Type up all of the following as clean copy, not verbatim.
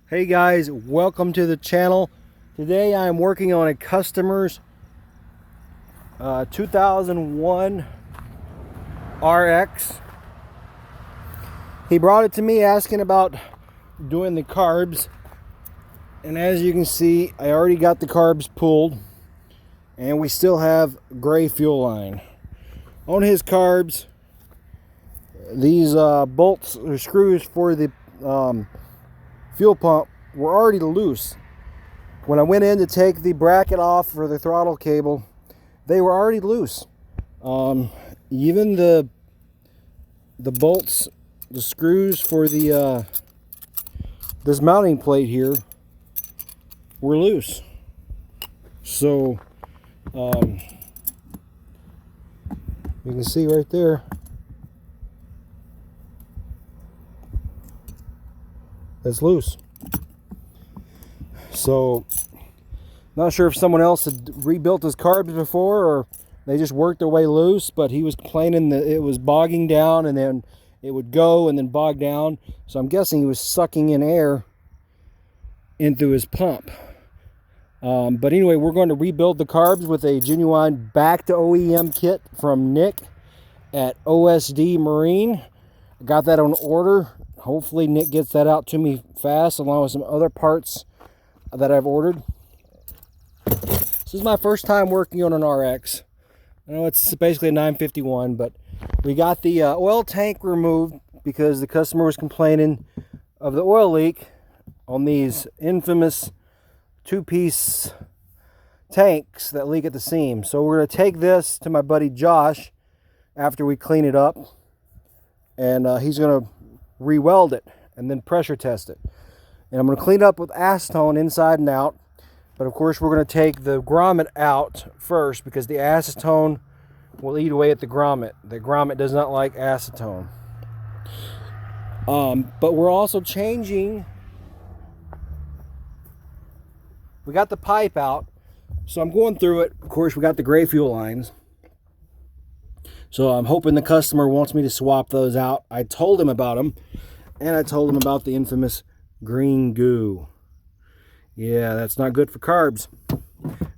Hey guys, welcome to the channel. Today I'm working on a customer's 2001 RX. He brought it to me asking about doing the carbs, and as you can see I already got the carbs pulled and we still have gray fuel line. On his carbs, these bolts or screws for the fuel pump were already loose. When I went in to take the bracket off for the throttle cable, they were already loose. Even the bolts, the screws for the this mounting plate here were loose. So you can see right there, it's loose. So not sure if someone else had rebuilt his carbs before or they just worked their way loose, but he was complaining that it was bogging down and then it would go and then bog down. So I'm guessing he was sucking in air into his pump. But anyway, we're going to rebuild the carbs with a genuine back to OEM kit from Nick at OSD Marine. I got that on order. Hopefully Nick gets that out to me fast, along with some other parts that I've ordered. This is my first time working on an RX. I know it's basically a 951, but we got the oil tank removed because the customer was complaining of the oil leak on these infamous two-piece tanks that leak at the seam. So we're going to take this to my buddy Josh after we clean it up, and he's going to re-weld it and then pressure test it. And I'm going to clean it up with acetone inside and out. But of course we're going to take the grommet out first because the acetone will eat away at the grommet. The grommet does not like acetone. But we're also changing. We got the pipe out, so I'm going through it. Of course we got the gray fuel lines. So I'm hoping the customer wants me to swap those out. I told him about them, and I told him about the infamous green goo. Yeah, that's not good for carbs.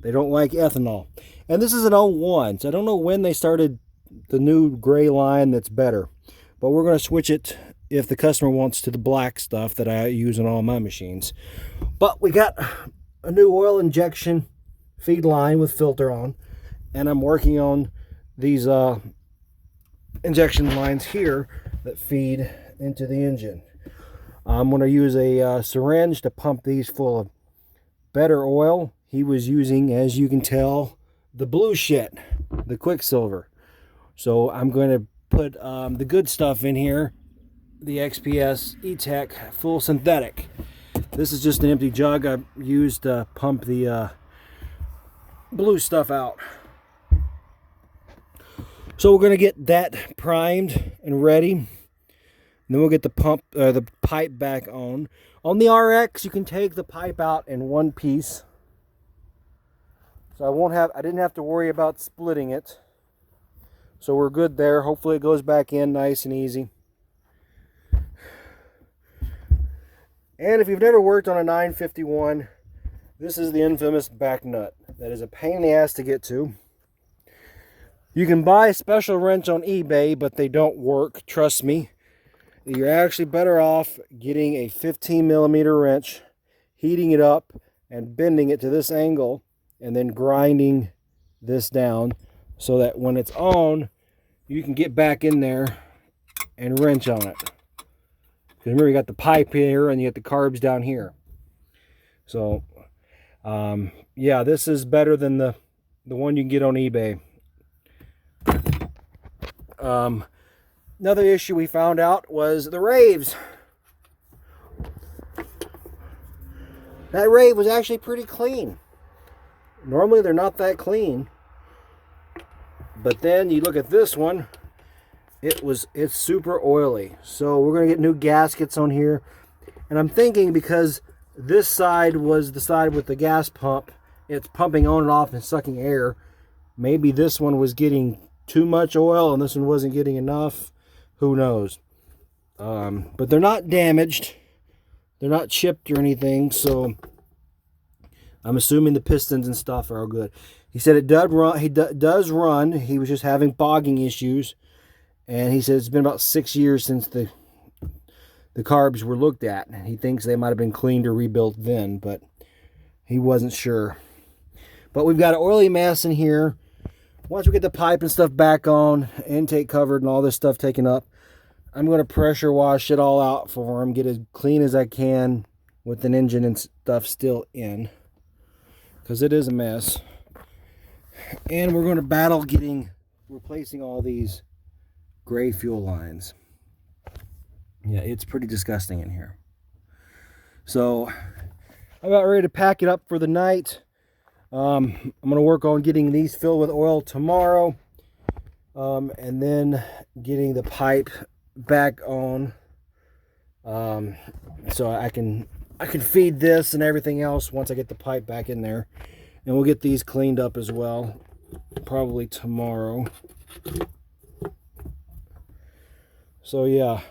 They don't like ethanol. And this is an 01, so I don't know when they started the new gray line that's better. But we're going to switch it if the customer wants to the black stuff that I use on all my machines. But we got a new oil injection feed line with filter on, and I'm working on these injection lines here that feed into the engine. I'm going to use a syringe to pump these full of better oil. He was using, as you can tell, the blue shit, the Quicksilver. So I'm going to put the good stuff in here, the XPS E-Tech full synthetic. This is just an empty jug I used to pump the blue stuff out. So we're going to get that primed and ready. And then we'll get the pipe back on. On the RX, you can take the pipe out in one piece. So I didn't have to worry about splitting it. So we're good there. Hopefully it goes back in nice and easy. And if you've never worked on a 951, this is the infamous back nut. That is a pain in the ass to get to. You can buy a special wrench on eBay, but they don't work, trust me. You're actually better off getting a 15 millimeter wrench, heating it up and bending it to this angle, and then grinding this down so that when it's on, you can get back in there and wrench on it. Because remember, you got the pipe here and you got the carbs down here. So, yeah, this is better than the one you can get on eBay. Another issue we found out was the raves. That rave was actually pretty clean. Normally they're not that clean. But then you look at this one, it's super oily. So we're going to get new gaskets on here. And I'm thinking because this side was the side with the gas pump, it's pumping on and off and sucking air. Maybe this one was getting too much oil and this one wasn't getting enough. Who knows? But they're not damaged. They're not chipped or anything, so I'm assuming the pistons and stuff are all good. He said it does run. Does run. He was just having bogging issues, and he said it's been about 6 years since the carbs were looked at. He thinks they might have been cleaned or rebuilt then, but he wasn't sure. But we've got an oily mess in here. Once we get the pipe and stuff back on, intake covered and all this stuff taken up, I'm going to pressure wash it all out for him, get as clean as I can with an engine and stuff still in, because it is a mess. And we're going to battle replacing all these gray fuel lines. Yeah, it's pretty disgusting in here. So I'm about ready to pack it up for the night. I'm going to work on getting these filled with oil tomorrow, and then getting the pipe back on, so I can feed this and everything else once I get the pipe back in there, and we'll get these cleaned up as well, probably tomorrow. So yeah,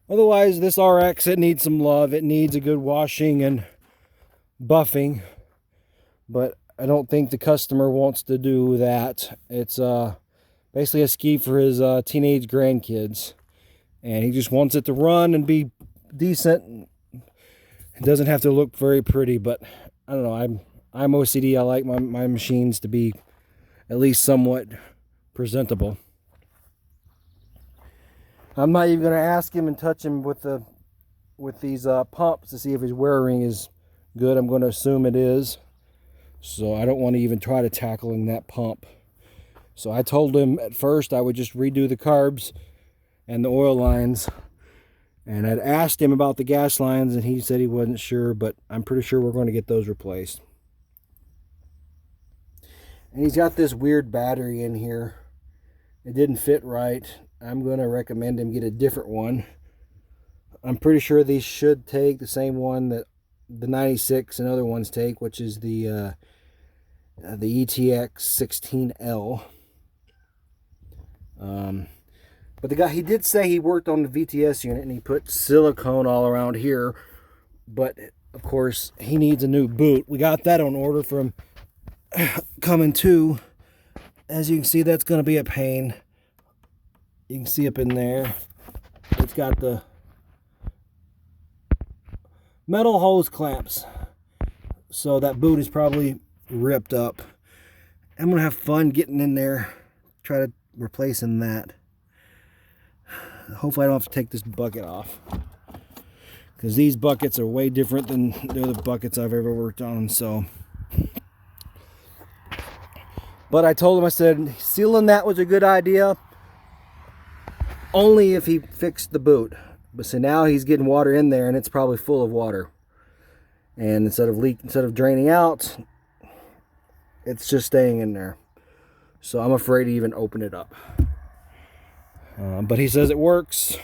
otherwise this RX, it needs some love. It needs a good washing and buffing, but I don't think the customer wants to do that. It's basically a ski for his teenage grandkids, and he just wants it to run and be decent. It doesn't have to look very pretty, but I don't know. I'm OCD. I like my machines to be at least somewhat presentable. I'm not even going to ask him and touch him with these pumps to see if his wear ring is good. I'm going to assume it is. So I don't want to even try to tackling that pump. So I told him at first I would just redo the carbs and the oil lines. And I'd asked him about the gas lines, and he said he wasn't sure, but I'm pretty sure we're going to get those replaced. And he's got this weird battery in here. It didn't fit right. I'm going to recommend him get a different one. I'm pretty sure these should take the same one that the 96 and other ones take, which is the ETX 16L. But the guy, he did say he worked on the VTS unit and he put silicone all around here, but of course he needs a new boot. We got that on order from coming too. As you can see, that's going to be a pain. You can see up in there, it's got the metal hose clamps, so that boot is probably ripped up. I'm gonna have fun getting in there, try to replacing that. Hopefully I don't have to take this bucket off, because these buckets are way different than the other buckets I've ever worked on. So, but I told him, I said sealing that was a good idea only if he fixed the boot. But so now he's getting water in there, and it's probably full of water. And instead of draining out, it's just staying in there. So I'm afraid to even open it up. But he says it works.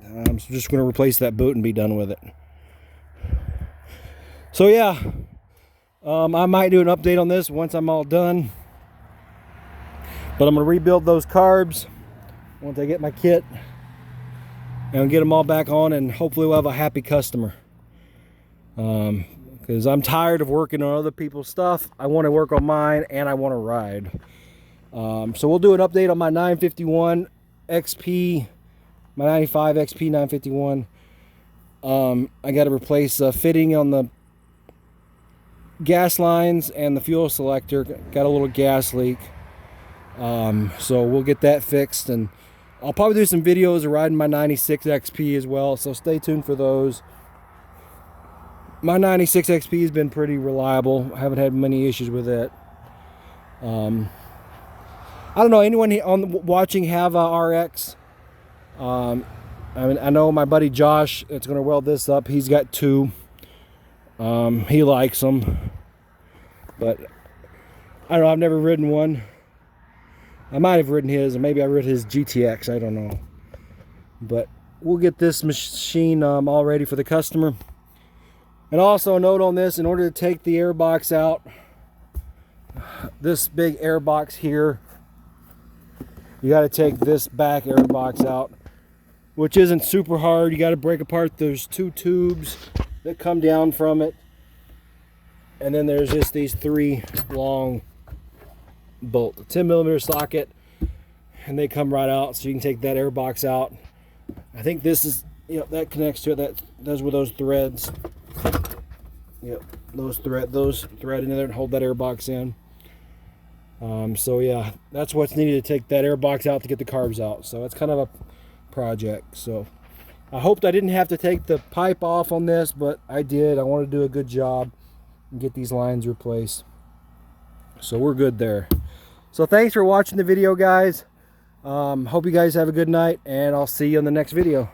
I'm just going to replace that boot and be done with it. So yeah, I might do an update on this once I'm all done. But I'm going to rebuild those carbs once I get my kit and get them all back on, and hopefully we'll have a happy customer. Because I'm tired of working on other people's stuff. I want to work on mine, and I want to ride. So we'll do an update on my 951 XP, my 95 XP 951. I got to replace a fitting on the gas lines and the fuel selector. Got a little gas leak. So we'll get that fixed, and I'll probably do some videos of riding my 96 XP as well, so stay tuned for those. My 96 XP has been pretty reliable. I haven't had many issues with it. I don't know, anyone watching have a RX? I mean, I know my buddy Josh that's going to weld this up. He's got two. He likes them. But I don't know, I've never ridden one. I might have ridden his, and maybe I rode his GTX, I don't know. But we'll get this machine all ready for the customer. And also a note on this, in order to take the air box out, this big air box here, you got to take this back air box out, which isn't super hard. You got to break apart those two tubes that come down from it. And then there's just these 3 long bolts, a 10mm socket, and they come right out, so you can take that air box out. I think this is, that connects to it. Those were those threads. Yep, those thread in there and hold that air box in. So yeah, that's what's needed to take that air box out to get the carbs out. So it's kind of a project. So I hoped I didn't have to take the pipe off on this, but I did. I want to do a good job and get these lines replaced. So we're good there. So thanks for watching the video, guys. Hope you guys have a good night, and I'll see you in the next video.